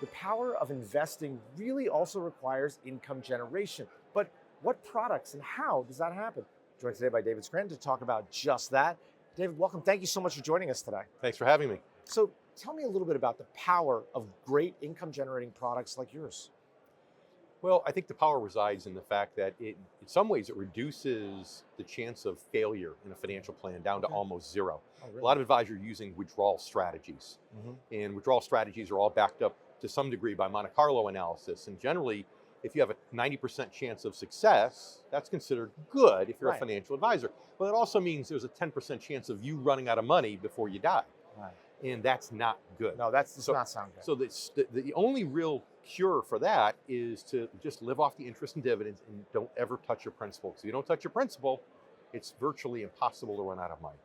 the power of investing really also requires income generation. But what products and how does that happen? Joined today by David Scranton to talk about just that. David, welcome. Thank you so much for joining us today. Thanks for having me. So tell me a little bit about the power of great income generating products like yours. Well, I think the power resides in the fact that in some ways it reduces the chance of failure in a financial plan down to almost zero. Oh, really? A lot of advisors are using withdrawal strategies, and withdrawal strategies are all backed up to some degree by Monte Carlo analysis. And generally, if you have a 90% chance of success, that's considered good if you're a financial advisor. But it also means there's a 10% chance of you running out of money before you die. Right. And that's not good. No, that does not sound good. So the only real cure for that is to just live off the interest and dividends and don't ever touch your principal. Because if you don't touch your principal, it's virtually impossible to run out of money.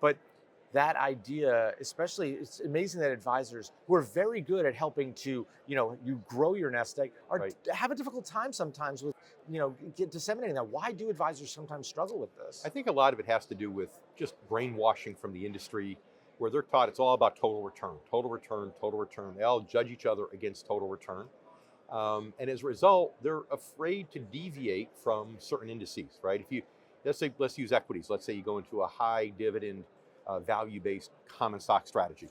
But that idea, especially, it's amazing that advisors who are very good at helping to, you grow your nest egg, have a difficult time sometimes with, disseminating that. Why do advisors sometimes struggle with this? I think a lot of it has to do with just brainwashing from the industry, where they're taught it's all about total return, total return, total return. They all judge each other against total return. And as a result, they're afraid to deviate from certain indices, right? Let's use equities. Let's say you go into a high dividend, value-based common stock strategy.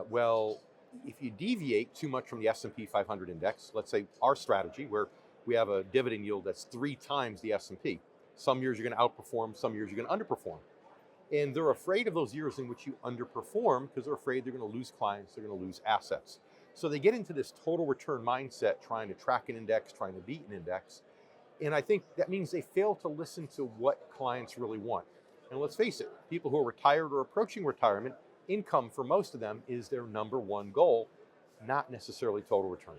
Well, if you deviate too much from the S&P 500 index, let's say our strategy, where we have a dividend yield that's 3 times the S&P. Some years you're gonna outperform, some years you're gonna underperform. And they're afraid of those years in which you underperform because they're afraid they're going to lose clients, they're going to lose assets. So they get into this total return mindset, trying to track an index, trying to beat an index. And I think that means they fail to listen to what clients really want. And let's face it, people who are retired or approaching retirement, income for most of them is their number one goal, not necessarily total return.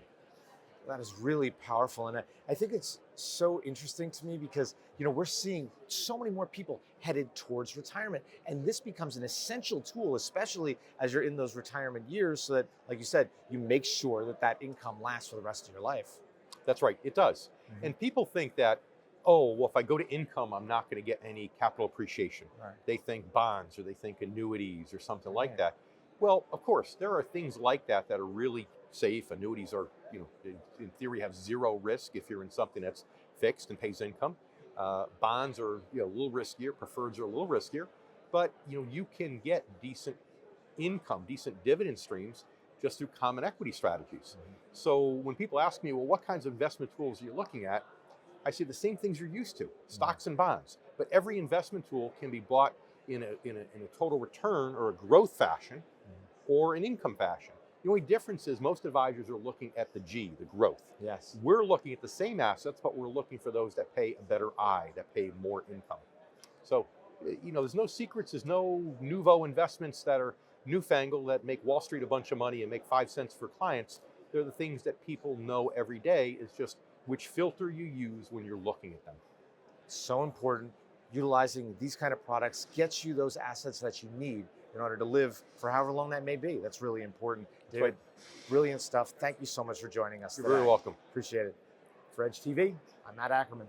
That is really powerful. And I think it's so interesting to me because, we're seeing so many more people headed towards retirement. And this becomes an essential tool, especially as you're in those retirement years, so that, like you said, you make sure that that income lasts for the rest of your life. That's right, it does. And people think that, if I go to income, I'm not going to get any capital appreciation. Right. They think bonds or they think annuities or something like that. Well, of course, there are things like that that are really safe. Annuities are, in theory, have zero risk if you're in something that's fixed and pays income. Bonds are, a little riskier. Preferreds are a little riskier, but you can get decent income, decent dividend streams just through common equity strategies. So when people ask me, well, what kinds of investment tools are you looking at? I say the same things you're used to, stocks and bonds. But every investment tool can be bought in a total return or a growth fashion or an income fashion. The only difference is most advisors are looking at the G, the growth. Yes. We're looking at the same assets, but we're looking for those that pay a better I, that pay more income. So, there's no secrets, there's no nouveau investments that are newfangled that make Wall Street a bunch of money and make 5 cents for clients. They're the things that people know every day. It's just which filter you use when you're looking at them. So important. Utilizing these kind of products gets you those assets that you need in order to live for however long that may be. That's really important. David, brilliant stuff. Thank you so much for joining us today. You're very welcome. Appreciate it. For Edge TV, I'm Matt Ackerman.